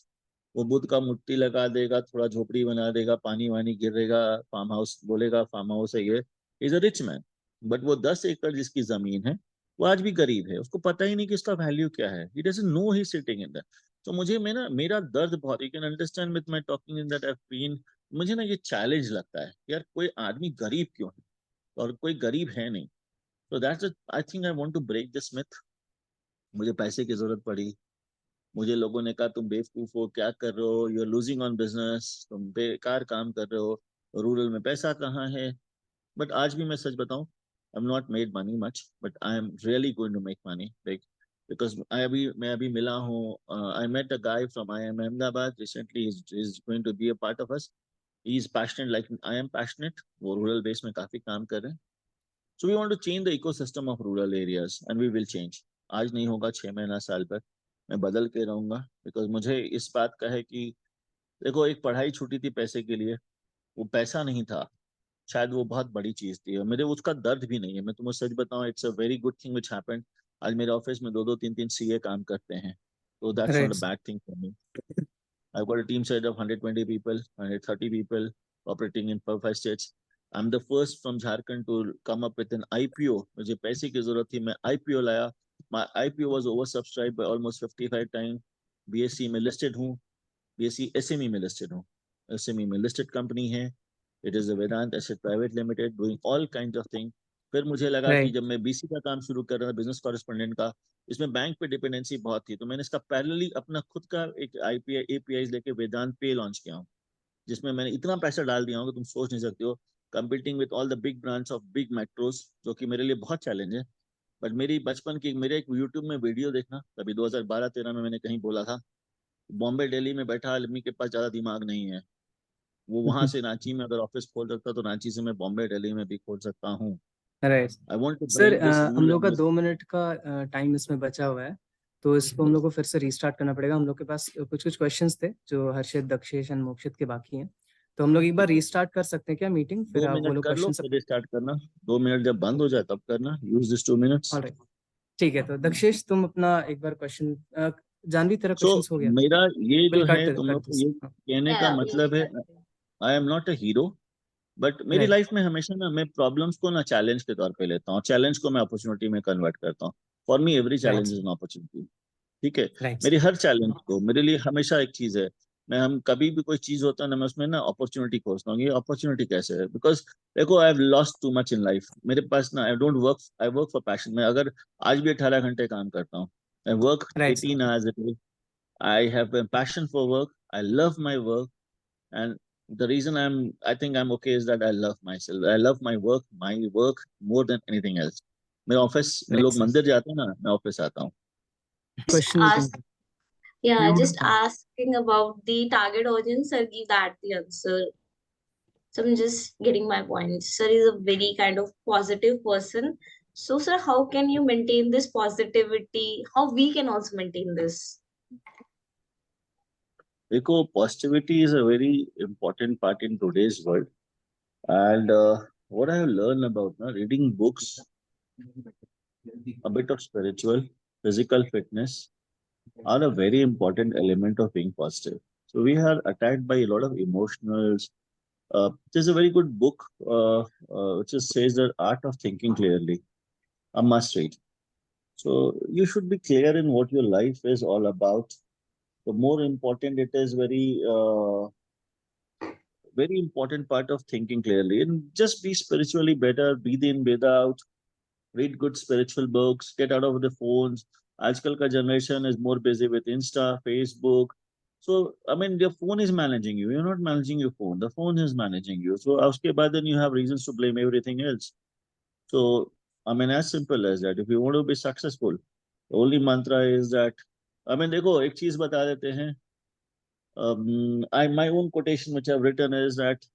वो बुद्ध का मूर्ति लगा देगा, थोड़ा झोपड़ी बना देगा, पानी वानी गिरेगा, फार्म हाउस बोलेगा फार्म हाउस है ये, is a rich man. But वो 10 एकड़ जिसकी जमीन है, वो आज भी गरीब है, उसको पता ही नहीं कि इसका वैल्यू क्या है। He doesn't know he sitting in that. तो मुझे मैं ना, मेरा दर्द बहुत, you can understand with my talking in that I have been. मुझे ना ये चैलेंज लगता है, यार कोई आदमी गरीब क्यों है, और कोई गरीब है नहीं। तो that's I think I want to break this myth. मुझे पैसे की जरूरत पड़ी, मुझे लोगों ने कहा तुम बेवकूफ हो, क्या कर रहे हो, you are losing on business, तुम बेकार काम कर रहे हो, रूरल में पैसा कहाँ है। बट आज भी मैं सच बताऊं, I am not made money much, but I am really going to make money like, because मैं अभी मिला हूँ, I met a guy from I am Ahmedabad recently, is going to be a part of us. He is passionate like I am passionate, वो rural base में काफी काम कर रहे हैं। So we want to change the ecosystem of rural areas, and we will change. आज नहीं होगा, 6 महीना साल पर मैं बदल के रहूंगा। बिकॉज मुझे इस बात का है कि देखो, एक पढ़ाई छूटी थी पैसे के लिए, वो पैसा नहीं था, शायद वो बहुत बड़ी चीज थी, और मेरे उसका दर्द भी नहीं है। मैं तुम्हें सच बताऊं, it's a very good thing which happened. आज मेरे ऑफिस में 2-2 3-3 सीए काम करते हैं, तो that's not Right, a sir. Bad thing for me. I've got a team size of 120 people, 130 people operating in 5 states. I'm the first from Jharkhand to come up with an IPO. मुझे पैसे की जरूरत थी, मैं IPO लाया। My IPO was oversubscribed by almost 55 times. BSE में listed हूँ, BSE SME में listed हूँ। SME में listed company है। It is a Vedant Asset Private Limited doing all kinds of things. फिर मुझे लगा कि Right. जब मैं बीसी का काम शुरू कर रहा था, बिजनेस कॉरेस्पोंडेंट का, इसमें बैंक पे डिपेंडेंसी बहुत थी, तो मैंने इसका पैरेलली अपना खुद का एक आईपीआई एपीआई लेके वेदांत पे लॉन्च किया हूँ, जिसमें मैंने इतना पैसा डाल दिया हूँ कि तुम सोच नहीं सकते हो। Competing with all the big brands of big metros, जो कि मेरे लिए बहुत चैलेंज है। बट मेरी बचपन की मेरे एक यूट्यूब में वीडियो देखना, कभी 2012-13 में मैंने कहीं बोला था, बॉम्बे दिल्ली में बैठा आदमी के पास ज्यादा दिमाग नहीं है, वो वहां से रांची में अगर ऑफिस खोल सकता तो रांची से मैं बॉम्बे दिल्ली में भी खोल सकता हूँ। Right I want to sir, break this हम रूल लोग का एंड 2 मिनट का टाइम इसमें बचा हुआ है, तो इसको हम लोग को फिर से रीस्टार्ट करना पड़ेगा। हम लोग के पास कुछ कुछ क्वेश्चंस थे जो हर्षित, दक्षेश एंड मोक्षित के बाकी हैं, तो हम लोग एक बार रीस्टार्ट कर सकते हैं क्या मीटिंग, फिर दो आप वो मिनट लोग कर लो, क्वेश्चन सब। फिर स्टार्ट करना। 2 मिनट जब बंद हो जाए तब करना, यूज दिस 2 मिनट्स। ऑलराइट, ठीक है। तो दक्षेश, तुम अपना एक बार क्वेश्चन, जानवी तेरा सो क्वेश्चन हो गया? मेरा ये विल जो है, तुम कट लोग को दिस। ये कहने का Yeah, we will मतलब है, cut it. I am not a hero, but मेरी Right. लाइफ में हमेशा ना मैं प्रॉब्लम्स को ना चैलेंज के तौर पे लेता हूँ, चैलेंज को मैं अपॉर्चुनिटी में कन्वर्ट करता हूँ। For me every Right. Challenge is an opportunity. ठीक है। Right. मेरी हर चैलेंज को मेरे लिए हमेशा एक चीज है, मैं हम कभी भी कोई चीज होता है ना, मैं उसमें ना अपॉर्चुनिटी खोजता हूँ, ये अपॉर्चुनिटी कैसे है। बिकॉज देखो I have lost too much in life, मेरे पास ना I don't work, I work for passion. मैं अगर आज भी 18 घंटे काम करता हूँ, I work Right. 18 hours a day, I have a passion for work, I love my work, and the reason I think I'm okay is that I love myself, I love my work more than anything else. मैं office में, Right, लोग sir. मंदिर जाते हैं ना, मैं office आता हूँ। Just Question you can. ask, yeah, You would. just asking about the target audience, sir, give that the answer. So I'm just getting my point. Sir is a very kind of positive person. So, sir, how can you maintain this positivity? How we can also maintain this? देखो positivity is a very important part in today's world, and what I have learned about reading books, a bit of spiritual, physical fitness are a very important element of being positive. So we are attacked by a lot of emotionals. There's a very good book which is, says the art of thinking clearly, a must read. So you should be clear in what your life is all about. The more important it is, very important part of thinking clearly, and just be spiritually better, breathe in, breathe out, read good spiritual books, get out of the phones. आजकल का generation is more busy with Insta, Facebook. So, I mean, your phone is managing you. You're not managing your phone. The phone is managing you. So, उसके बाद then you have reasons to blame everything else. So, I mean, as simple as that. If you want to be successful, the only mantra is that, I mean, देखो एक चीज बता देते हैं. My own quotation which I've written is that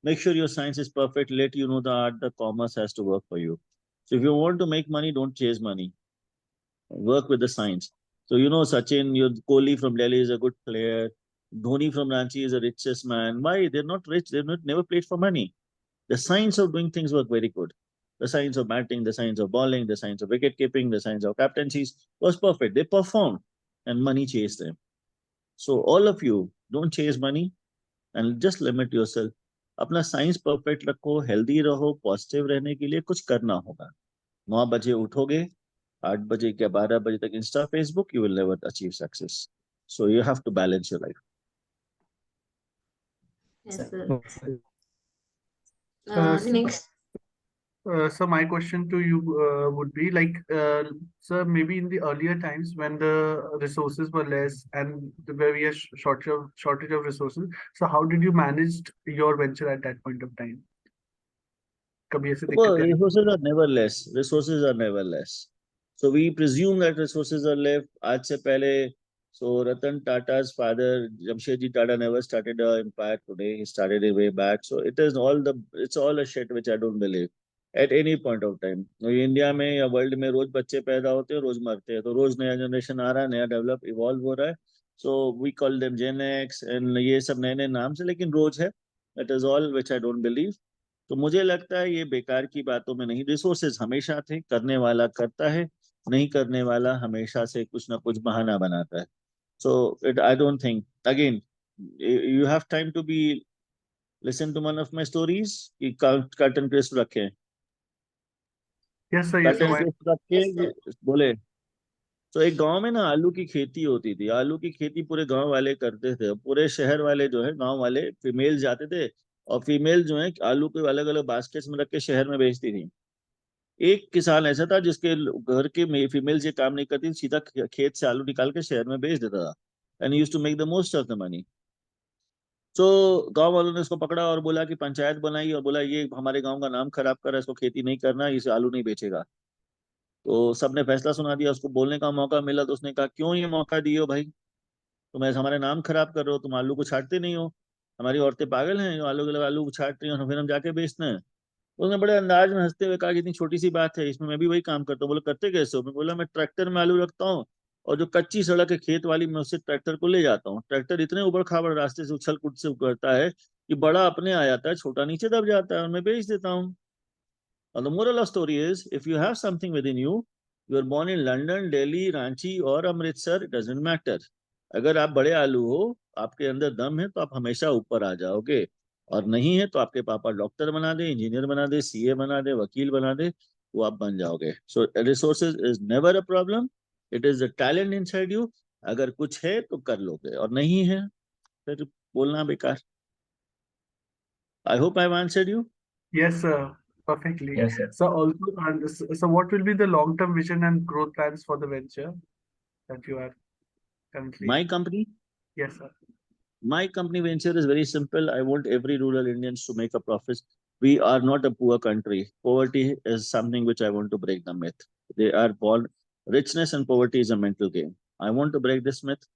make sure your science is perfect. Let you know the art, the commerce has to work for you. So if you want to make money, don't chase money. Work with the science. So you know Sachin, your Kohli from Delhi is a good player. Dhoni from Ranchi is the richest man. Why? They're not rich. They've not, never played for money. The science of doing things work very good. The science of batting, the science of bowling, the science of wicket keeping, the science of captaincies was perfect. They performed and money chased them. So all of you, don't chase money and just limit yourself. अपना science perfect रखो, healthy रहो, positive रहने के लिए कुछ करना होगा। 9 बजे उठोगे, 8 बजे या 12 बजे तक Insta Facebook, you will never achieve success. So you have to balance your life. Yes, sir. Sir. The next, So my question to you would be like, sir, maybe in the earlier times when the resources were less and where we had shortage of resources, so how did you manage your venture at that point of time? कभी ऐसे Well, दिक्कतें आई? resources are never less. Resources are never less. So we presume that resources are left. आज से पहले, so Ratan Tata's father, Jamshedji Tata never started an empire today. He started it way back. So it's all a shit which I don't believe at any point of time. India में या world में रोज बच्चे पैदा होते हैं, रोज मरते हैं, तो रोज नया जनरेशन आ रहा है, नया डेवलप इवॉल्व हो रहा है. So we call them Gen X and ये सब नए नए नाम से, लेकिन रोज है. That is all which I don't believe. तो मुझे लगता है ये बेकार की बातों में नहीं. रिसोर्सेज हमेशा थे, करने वाला करता है, नहीं करने वाला हमेशा से कुछ ना कुछ बहाना बनाता है. So it I don't think, again you have time to be listen to one of my stories कि कट एंड पेस्ट रखे, Yes, sir. Yes, cut sir. And Why? Paste रख के बोले. तो एक गांव में ना आलू की खेती होती थी. आलू की खेती पूरे गांव वाले करते थे. पूरे शहर वाले जो है, गांव वाले फीमेल जाते थे, और फीमेल जो है आलू को अलग अलग बास्केट्स में रख के शहर में बेचती थी. एक किसान ऐसा था जिसके घर के फीमेल ये काम नहीं करती, सीधा खेत से आलू निकाल के शहर में बेच देता था, and used to make the most of the money. तो गांव वालों ने उसको पकड़ा और बोला कि पंचायत बनाई और बोला ये हमारे गांव का नाम खराब कर रहा है, इसको खेती नहीं करना, इसे आलू नहीं बेचेगा. तो सबने फैसला सुना दिया. उसको बोलने का मौका मिला तो उसने कहा क्यों ये मौका दिए हो भाई, तुम ऐसे हमारे नाम खराब कर रहे हो, तुम आलू को छाटते नहीं हो, हमारी औरतें पागल हैं जो आलू के लगे आलू को छाट रही हैं और फिर हम जाके बेचते हैं. तो उसने बड़े अंदाज में हंसते हुए कहा कि इतनी छोटी सी बात है, इसमें मैं भी वही काम करता हूँ. बोला करते कैसे हो? मैं बोला मैं ट्रैक्टर में आलू रखता हूँ, और जो कच्ची सड़क है खेत वाली, मैं उससे ट्रैक्टर को ले जाता हूँ. ट्रैक्टर इतने उबड़ खाबड़ रास्ते से उछल कूद से करता है कि बड़ा अपने आ जाता है, छोटा नीचे दब जाता है, और मैं बेच देता हूँ. और the moral of story is, if you have something within you, you are born in London, Delhi, Ranchi और अमृतसर, इट डजंट मैटर. अगर आप बड़े आलू हो, आपके अंदर दम है, तो आप हमेशा ऊपर आ जाओगे. और नहीं है तो आपके पापा डॉक्टर बना दे, इंजीनियर बना दे, सीए बना दे, वकील बना दे, वो आप बन जाओगे. So resources is never a problem, it is the talent inside you. अगर कुछ है तो कर लोगे, और नहीं है फिर बोलना बेकार. I hope I have answered you. Yes, sir. Perfectly. Yes, sir. So also, so what will be the long-term vision and growth plans for the venture that you are currently? My company, Yes, sir. my company venture is very simple. I want every rural Indians to make a profit. We are not a poor country. Poverty is something which I want to break the myth. They are born. Richness and poverty is a mental game. I want to break this myth.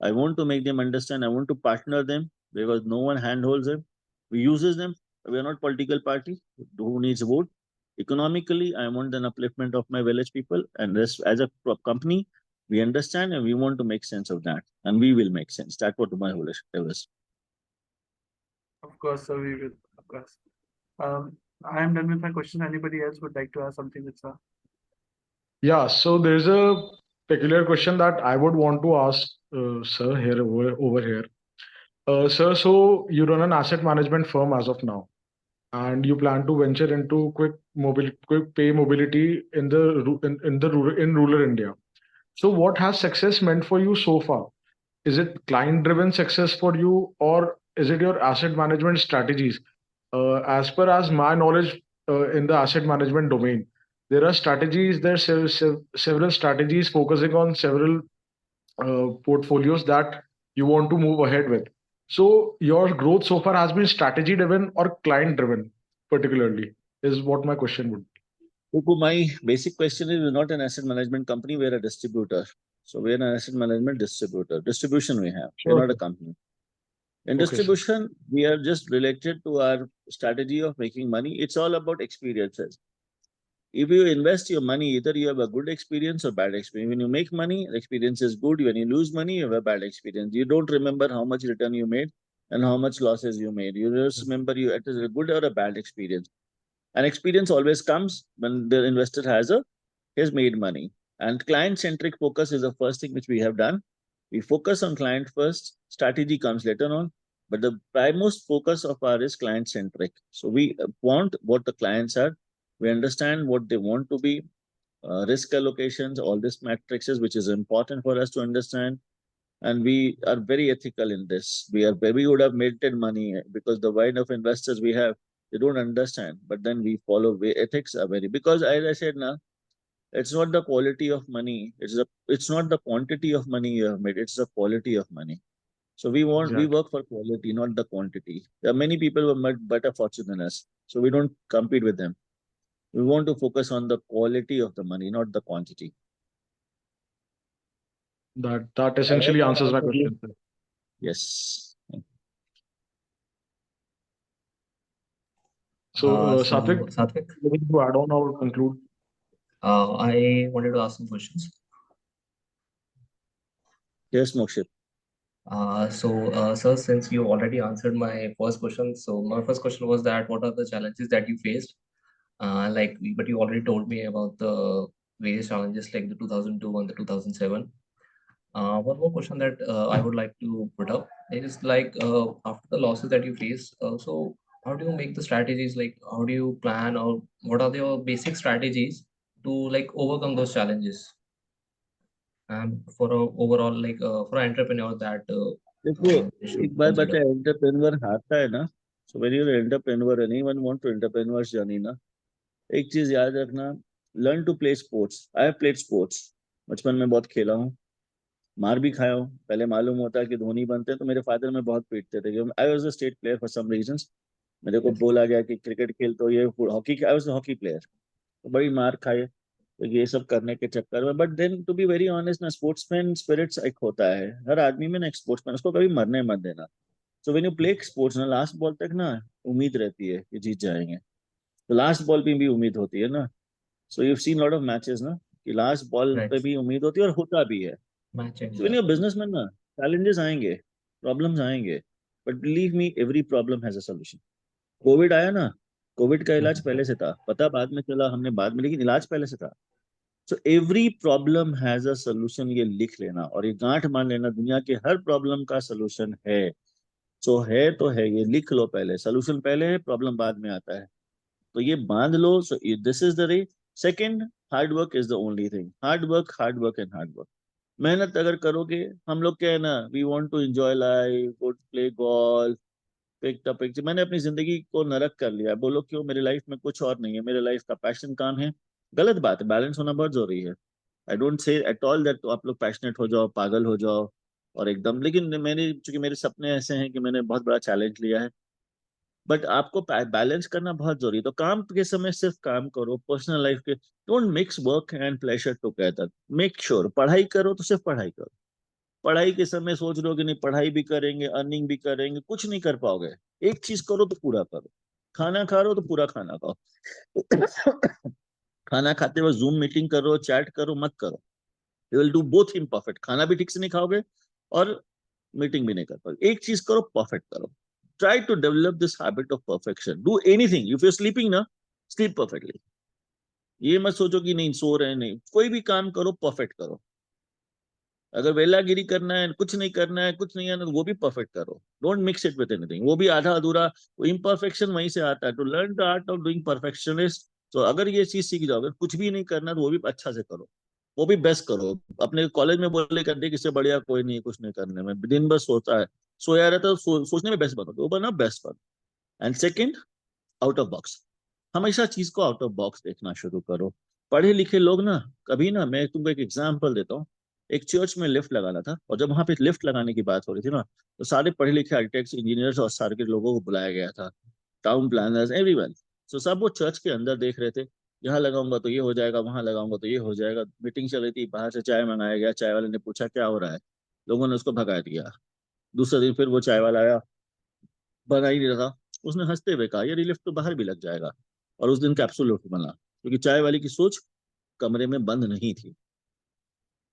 I want to make them understand. I want to partner them because no one handholds them. We uses them. We are not political party who needs vote. Economically, I want an upliftment of my village people, and this as a company, we understand and we want to make sense of that, and we will make sense. That's what my whole is. Of course, sir, we will. Of course. I am done with my question. Anybody else would like to ask something with sir? Yeah, so there's a peculiar question that I would want to ask, sir, here over here. Sir, so you run an asset management firm as of now, and you plan to venture into quick pay mobility in in rural India. So, what has success meant for you so far? Is it client-driven success for you, or is it your asset management strategies? As per as my knowledge in the asset management domain, there are strategies. There are several strategies focusing on several portfolios that you want to move ahead with. So your growth so far has been strategy driven or client driven, particularly, is what my question would be. Kuku, my basic question is we're not an asset management company, we're a distributor. So we're an asset management distributor. Distribution we have, we're Sure, not a sir. company. In Okay, sir. distribution, we are just related to our strategy of making money. It's all about experiences. If you invest your money, either you have a good experience or bad experience. When you make money, the experience is good. When you lose money, you have a bad experience. You don't remember how much return you made and how much losses you made. You just remember it is a good or a bad experience. And experience always comes when the investor has made money. And client-centric focus is the first thing which we have done. We focus on client first, strategy comes later on, but the primemost focus of our is client-centric. So we want what the clients are. We understand what they want to be, risk allocations, all these matrices, which is important for us to understand. And we are very ethical in this. We would have made money because the kind of investors we have, they don't understand. But then we follow ethics are very, because as I said now, it's not the quality of money. It's not the quantity of money you have made. It's the quality of money. So we Exactly. work for quality, not the quantity. There are many people who have made better fortune than us. So we don't compete with them. We want to focus on the quality of the money, not the quantity. That essentially answers my question, sir. Yes. So, So Satvik, Satvik, looking to add on or conclude? I wanted to ask some questions. Yes, Mokshit. Sir, since you already answered my first question, so my first question was that what are the challenges that you faced? But you already told me about the various challenges like the 2002 and the 2007. One more question that I would like to put up is after the losses that you face, so how do you make the strategies? Like how do you plan, or what are your basic strategies to overcome those challenges? And for a overall for an entrepreneur that देखो, they should एक बार consider. बताए entrepreneur हारता है ना. So when you are entrepreneur, anyone want to entrepreneurs journey ना, एक चीज याद रखना, learn to play sports. I have played sports. बचपन में बहुत खेला हूँ, मार भी खाया हूँ. पहले मालूम होता है कि धोनी बनते हैं तो मेरे फादर में बहुत पीटते थे. I was a state player for some reasons. मेरे को बोला गया कि क्रिकेट खेल तो ये hockey, I was a hockey player. तो बड़ी मार खाई तो ये सब करने के चक्कर में. But then to be very honest ना, स्पोर्ट्समैन स्पिरिट्स एक होता है हर आदमी में ना, एक स्पोर्ट्समैन, उसको कभी मरने मत देना. सो व्हेन यू प्ले स्पोर्ट्स ना, लास्ट बॉल तक ना उम्मीद रहती है कि जीत जाएंगे. तो लास्ट बॉल पे भी उम्मीद होती है ना. So you seen lot of matches ना कि लास्ट बॉल Right. पे भी उम्मीद होती है और होता भी है. Match so when ends you up. Businessman ना, चैलेंजेस आएंगे, प्रॉब्लम्स आएंगे, but believe me every problem has a solution. Covid आया ना, कोविड का इलाज पहले से था, पता बाद में चला हमने बाद में, लेकिन इलाज पहले से था. So every problem has a solution. ये लिख लेना और ये गांठ मान लेना, दुनिया के हर प्रॉब्लम का सोल्यूशन है. सो है तो है, ये लिख लो पहले, सोल्यूशन पहले है, प्रॉब्लम बाद में आता है, तो ये बांध लो। So this is the ray. Second, hard work is the only thing, hard work and hard work. मेहनत अगर करोगे, हम लोग क्या है ना, we want to enjoy life, go play golf, picture. मैंने अपनी जिंदगी को नरक कर लिया, बोलो क्यों? मेरी लाइफ में कुछ और नहीं है, मेरे लाइफ का पैशन काम है। गलत बात है, बैलेंस होना बहुत जरूरी है। I don't say at all that आप लोग पैशनेट हो जाओ, पागल हो जाओ और एकदम, लेकिन मैंने, चूंकि मेरे सपने ऐसे हैं कि मैंने बहुत बड़ा चैलेंज लिया है। बट आपको बैलेंस करना बहुत जरूरी है, तो काम के समय सिर्फ काम करो, पर्सनल लाइफ के don't mix work and pleasure together. Make sure पढ़ाई करो तो सिर्फ पढ़ाई करो। पढ़ाई के समय सोच रहे हो कि नहीं पढ़ाई भी करेंगे, अर्निंग भी करेंगे, कुछ नहीं कर पाओगे। एक चीज करो तो पूरा करो। खाना खा रहे हो तो पूरा खाना खाओ। खाना खाते वक्त जूम मीटिंग करो, चैट करो, मत करो। You will do both imperfect, खाना भी ठीक से नहीं खाओगे और मीटिंग भी नहीं कर पाओगे। एक चीज करो, परफेक्ट करो। Try to develop this habit of perfection. Do anything, if you sleeping ना, स्लीप परफेक्टली। ये मत सोचो कि नहीं सो रहे हैं, नहीं, कोई भी काम करो परफेक्ट करो। अगर वेलागिरी करना है, कुछ नहीं करना है, कुछ नहीं है ना, तो वो भी परफेक्ट करो। Don't mix it with anything, वो भी आधा अधूरा। वो इम्परफेक्शन वहीं से आता है। To learn the art of doing perfectionist, तो अगर ये चीज सीख जाओगे, कुछ भी नहीं करना तो वो भी अच्छा से करो, वो भी बेस्ट करो। अपने कॉलेज में बोले कर दे, किससे बढ़िया कोई नहीं है कुछ नहीं करने में, दिन भर सोता है, सोया रहता है, सोचने में बेस्ट बनो, तो वो बना बेस्ट बनो। And second, out of box. हमेशा चीज को आउट ऑफ बॉक्स देखना शुरू करो। पढ़े लिखे लोग ना, कभी ना, मैं तुमको एक एग्जांपल देता हूँ। एक चर्च में लिफ्ट लगाना था, और जब वहां पे लिफ्ट लगाने की बात हो रही थी ना, तो सारे पढ़े लिखे आर्किटेक्ट्स, इंजीनियर्स और सारे के लोगों को बुलाया गया था, टाउन प्लानर्स, एवरीवन। सो सब वो चर्च के अंदर देख रहे थे, यहाँ लगाऊंगा तो ये हो जाएगा, वहां लगाऊंगा तो ये हो जाएगा। मीटिंग चल रही थी, बाहर से चाय मंगाया गया, चाय वाले ने पूछा क्या हो रहा है, लोगों ने उसको भगा दिया। दूसरे दिन फिर वो चाय वाला आया, बना ही नहीं रहा। उसने हंसते हुए कहा, ये लिफ्ट तो बाहर भी लग जाएगा। और उस दिन कैप्सूल लिफ्ट बना, क्योंकि चाय वाली की सोच कमरे में बंद नहीं थी।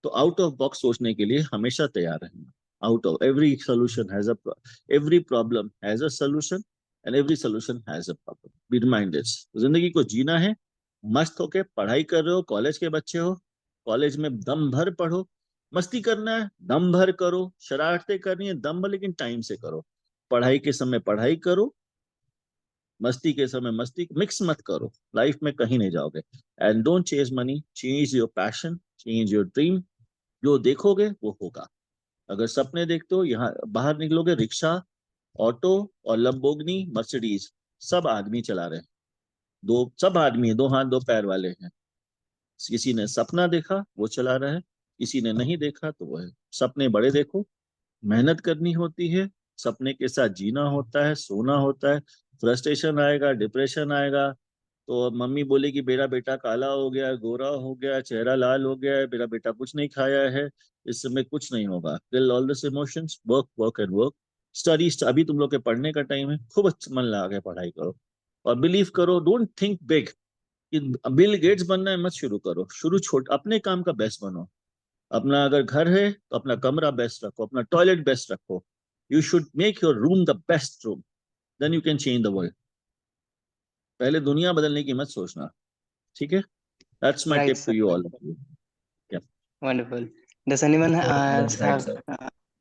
तो आउट ऑफ बॉक्स सोचने के लिए हमेशा तैयार रहना। Out of every solution has a, every problem has a solution, and every solution has a problem. Be reminded, जिंदगी को जीना है, मस्त होके पढ़ाई कर रहे हो, कॉलेज के बच्चे हो, कॉलेज में दम भर पढ़ो। मस्ती करना है, दम भर करो। शरारतें करनी है, दम भर, लेकिन टाइम से करो। पढ़ाई के समय पढ़ाई करो, मस्ती के समय मस्ती, मिक्स मत करो, लाइफ में कहीं नहीं जाओगे। And don't chase money, change your passion, change your dream. जो देखोगे वो होगा। अगर सपने देखते हो, यहाँ बाहर निकलोगे, रिक्शा, ऑटो और लंबोर्गिनी, मर्सिडीज, सब आदमी चला रहे हैं। दो, सब आदमी है, दो हाथ दो पैर वाले हैं। किसी ने सपना देखा, वो चला रहा है। किसी ने नहीं देखा, तो वो है। सपने बड़े देखो, मेहनत करनी होती है, सपने के साथ जीना होता है, सोना होता है। फ्रस्ट्रेशन आएगा, डिप्रेशन आएगा, तो मम्मी बोलेगी मेरा बेटा काला हो गया, गोरा हो गया, चेहरा लाल हो गया है, मेरा बेटा कुछ नहीं खाया है, इस समय कुछ नहीं होगा। Kill all this emotions, work work and work. Study, अभी तुम लोग के पढ़ने का टाइम है, खूब अच्छा मन लगा के पढ़ाई करो। और बिलीव करो, डोंट थिंक बिग कि बिल गेट्स बनना है, मत शुरू करो। शुरू छोट, अपने काम का बेस्ट बनो। अपना अगर घर है तो अपना कमरा बेस्ट रखो, अपना टॉयलेट बेस्ट रखो। You should make your room the best room, then you can change the world. पहले दुनिया बदलने की मत सोचना, ठीक है? That's my Right, tip to sir. You all. या, Wonderful. Does anyone else That's right, have?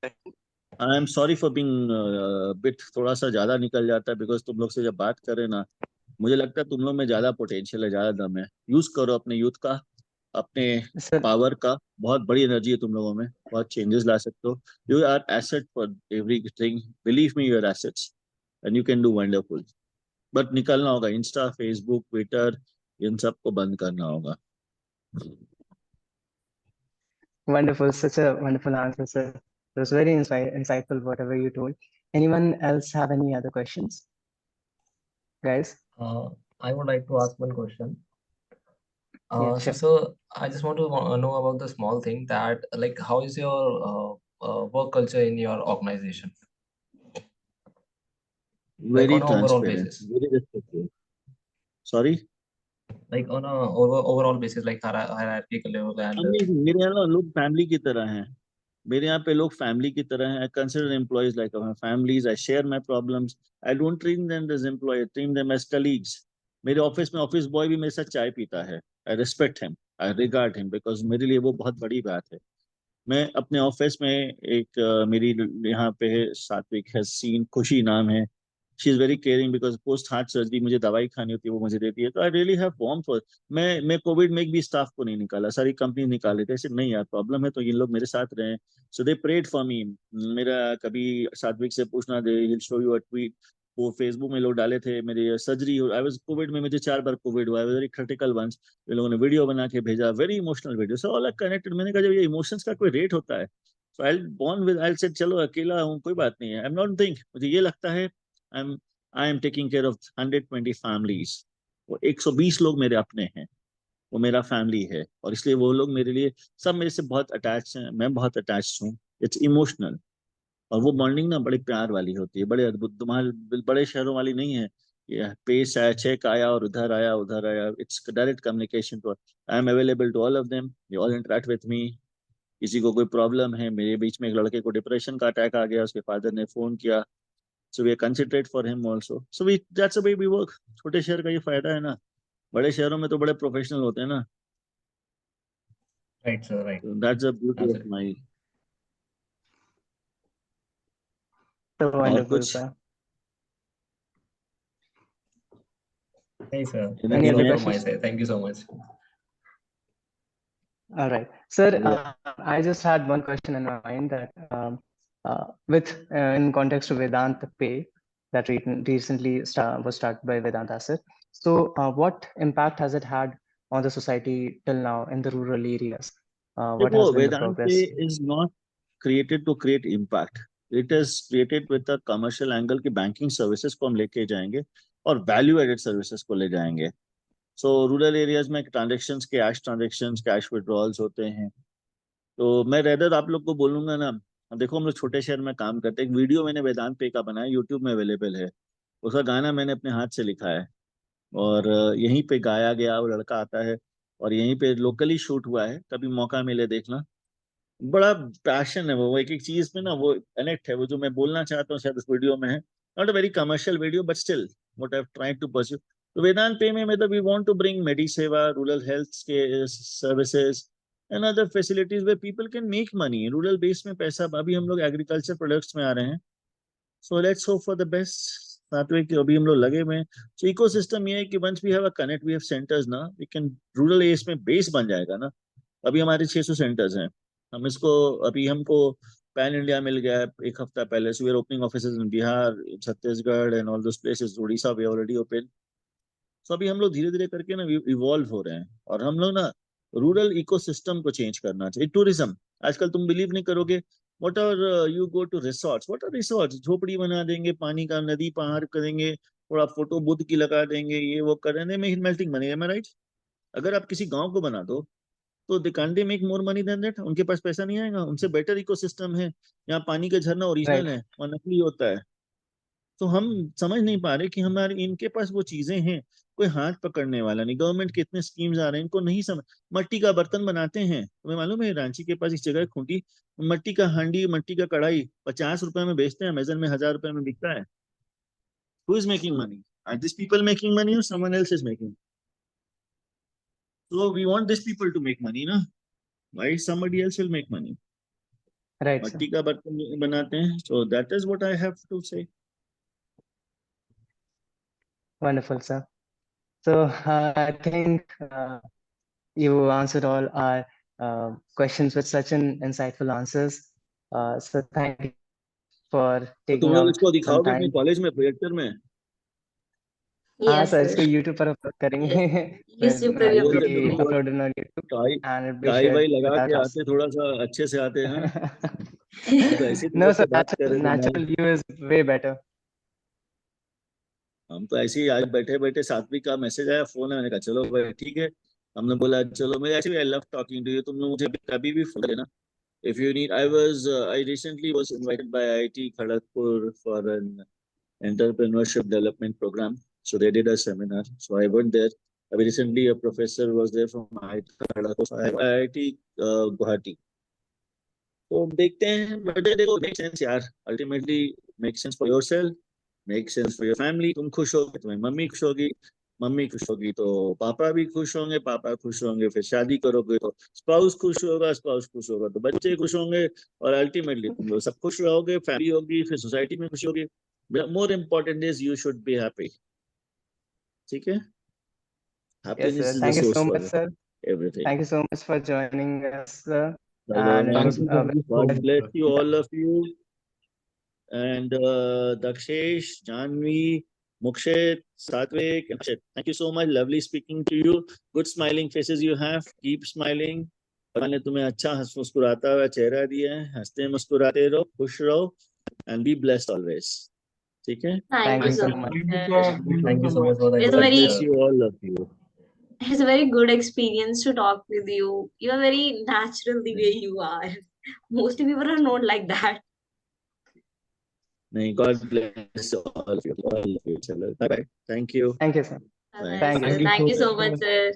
sir. I am sorry for being bit, थोड़ा सा ज्यादा निकल जाता है, बिकॉज तुम लोग से जब बात करें ना, मुझे लगता है तुम लोग में ज्यादा पोटेंशियल है, ज्यादा दम है। यूज करो अपने यूथ का, अपने Sir, पावर का। बहुत बड़ी एनर्जी है तुम लोगों में, बहुत चेंजेस ला सकते हो। You are asset for everything, believe me, you are assets and you can do wonderful. But निकलना होगा, इंस्टा, फेसबुक, ट्विटर, इन सबको बंद करना होगा। wonderful. Such a wonderful answer, sir. It was very insightful, whatever you told. Anyone else have any other questions, guys? I would like to ask one question. Yeah, So, sure. sir, I just want to know about the small thing that, like, how is your work culture in your organization, like Very on an overall transparent, basis, very respectful. Sorry? like on a overall basis, like hierarchical level and amazing. मेरे यहाँ ना लोग family की तरह हैं। मेरे यहाँ पे लोग फैमिली की तरह हैं। I consider employees like my families. I share my problems. I don't treat them as employ, treat them as colleagues. मेरे ऑफिस में ऑफिस बॉय भी मेरे साथ चाय पीता है। I respect him, I regard him, because मेरे लिए वो बहुत बड़ी बात है। मैं अपने ऑफिस में एक मेरी यहाँ पे है सात्विक है सीन, खुशी नाम है। She is very caring because post heart surgery मुझे दवाई खानी होती है, वो मुझे देती है। तो I really have warm for. मैं कोविड में एक भी स्टाफ को नहीं निकाला, सारी कंपनी निकाले थे। ऐसे नहीं यार, प्रॉब्लम है तो ये लोग मेरे साथ रहे। सो दे प्रेड फॉर मी। मेरा कभी सात्विक से पूछना, they will show you a tweet. वो फेसबुक में लोग डाले थे मेरी सर्जरी, आई वाज कोविड में, मुझे 4 बार कोविड हुआ, वेरी क्रिटिकल वंस। वे लोगों ने वीडियो बना के भेजा, very emotional video. So all are connected. मैंने कहा जब ये इमोशंस का कोई रेट होता है, so I born with, I said चलो अकेला हूँ कोई बात नहीं है, आई एम नॉट थिंक, मुझे ये लगता है I am taking care of 120 families. वो 120 लोग मेरे अपने हैं, वो मेरा फैमिली है, और इसलिए वो लोग मेरे लिए सब मेरे से बहुत अटैच हैं, मैं बहुत अटैच हूँ। It's emotional. और वो बॉन्डिंग ना बड़ी प्यार वाली होती है, बड़े अद्भुत, तुम्हारे बड़े शहरों वाली नहीं है। ये पेश आया, चेक आया और उधर आया उधर आया। It's direct communication to, I am available to all of them, they all interact with me. किसी को कोई प्रॉब्लम है, मेरे बीच में एक लड़के को डिप्रेशन का अटैक आ गया, उसके फादर ने फोन किया, so we considerate for him also. So we that's the way we work. छोटे शहर का ये फायदा है ना, बड़े शहरों में तो बड़े प्रोफेशनल होते हैं ना। Right, sir. Right. That's the beauty of Absolutely. My. So और wonderful, कुछ sir. Hey, sir. Any That's anything other all from else? my questions? side. Thank you so much. All right, sir. I just had one question in my mind that with in context to Vedanta Pay that recently was started by Vedanta Asset. So, what impact has it had on the society till now in the rural areas? What देखो, has been the Vedanta पे progress? Is not created to create impact. It is created with a commercial angle की banking services को हम लेके जाएंगे और value added services को ले जाएंगे। सो रूरल एरियाज में ट्रांजेक्शन्स, कैश विड्रॉल्स होते हैं। तो मैं रेदर आप लोग को बोलूंगा ना, देखो हम लोग छोटे शहर में काम करते हैं। एक वीडियो मैंने वेदांत पे का बनाया, यूट्यूब में अवेलेबल है। उसका गाना मैंने अपने हाथ से लिखा है, और यहीं पे गाया गया, वो लड़का आता है, और यहीं पे लोकली शूट हुआ है। कभी मौका मिले देखना। बड़ा पैशन है वो एक एक चीज में ना, वो कनेक्ट है। वो जो मैं बोलना चाहता हूँ शायद उस वीडियो में है। Not a very commercial video but still what I tried to pursue. तो वेदांत पे में मतलब we want to bring Medisewa, rural health के services and other facilities where people can make money. Rural base में पैसा, अभी हम लोग एग्रीकल्चर प्रोडक्ट्स में आ रहे हैं। So let's hope for the best. साथ में कि अभी हम लोग लगे हुए हैं। सो इकोसिस्टम ये है कि once we have a connect, we have centres ना, वी कैन रूरल एरियाज में बेस बन जाएगा ना। अभी हमारे 600 सेंटर्स हैं। हम इसको, अभी हमको पैन इंडिया मिल गया है एक हफ्ता पहले। So we are opening offices in Bihar, Chhattisgarh and all those places. Orissa we already open. So अभी हम लोग धीरे धीरे करके ना इवॉल्व हो रहे हैं, और हम लोग ना रूरल इकोसिस्टम को चेंज करना चाहिए। टूरिज्म आजकल तुम बिलीव नहीं करोगे, what are you go to resorts, what are resorts, झोपड़ी बना देंगे, पानी का नदी पहाड़ करेंगे, थोड़ा फोटो बुद्ध की लगा देंगे, ये वो करने में मेल्टिंग बनेगा। मैं राइट? अगर आप किसी गांव को बना दो तो they can't they make more money than that? उनके पास पैसा नहीं आएगा? उनसे बेटर इकोसिस्टम है, यहाँ पानी का झरना ओरिजिनल Right. है और नकली होता है। तो हम समझ नहीं पा रहे कि हमारे इनके पास वो चीजें हैं, कोई हाथ पकड़ने वाला नहीं। गवर्नमेंट के इतने स्कीम्स आ रहे हैं, इनको नहीं समझ। मट्टी का बर्तन बनाते हैं, तुम्हें मालूम है रांची के पास एक जगह है खूंटी, मट्टी का हांडी, मट्टी का कढ़ाई 50 रुपए में बेचते हैं, अमेजन में 1000 रुपए में बिकता है। Who is making money? Are this people making money और someone else is making? So we want these people to make money ना, why somebody else will make money? Right, sir. मट्टी का बर्तन बनाते हैं। So that is what I have to say. Wonderful, sir. So I think you answered all our questions with such an insightful answers. So thank you for तो तुम taking लोग out इसको some दिखाओगे अपने time. कॉलेज में projector में? हाँ Yes, sir, sir. इसको YouTube पर अपलोड करेंगे Yes. फिर YouTube पे भी वो it will upload जब be तुम करेंगे। लोग uploaded on YouTube tie and it will be tie shared वाई लगा with our के class. आते, थोड़ा सा अच्छे से आते हैं। हम तो ऐसे ही तुम No लोग sir, से बात कर रहे थे natural मैं। view is way better. हम तो ऐसे ही आज बैठे बैठे सात्विक का मैसेज आया, फोन है, मैंने कहा चलो भाई ठीक है। हमने बोला चलो, मैं actually I love talking to you. तुम लोग मुझे कभी भी फोन लेना if you need। I recently was invited by IIT Kharagpur for an entrepreneurship development program. So they did a seminar. So I went there. Recently, a professor was there from IIT Kharagpur, IIT Guwahati. तो देखते हैं, but देखो make sense यार, ultimately make sense for yourself, make sense for your family. तुम खुश होगे, तुम्हारी mummy खुश होगी, मम्मी खुश होगी तो पापा भी खुश होंगे, पापा खुश होंगे, फिर शादी करोगे तो स्पाउस खुश होगा, स्पाउस खुश होगा तो बच्चे खुश होंगे, और अल्टीमेटली तुम लोग सब खुश रहोगे, फैमिली होगी, फिर सोसाइटी में खुशी होगी. More important is you should be happy. ठीक है? Yes, Happiness sir. is the Thank you source so for much, sir. everything. Thank you so much for joining us, sir. Bye-bye. And Thank you, sir. God bless you, all of you. And Dakshesh, Janvi, Mukshit, Satvik, and Akshit. Thank you so much. Lovely speaking to you. Good smiling faces you have. Keep smiling. भगवान ने तुम्हें अच्छा मुस्कुराता हुआ चेहरा दिया है. हंसते मुस्कुराते रहो, खुश रहो, and be blessed always. ठीक है? Thank you Thank so you so much, much. sir. Thank you so much for the It's a God very bless you, all of you. it's a very good experience to talk with you. You are very natural the way you are. Most people are not like that. May God bless all of you. All of you. Bye bye. Thank you. Thank you, sir. Bye-bye, Bye. Thank sir. you. Thank you so much. much, sir.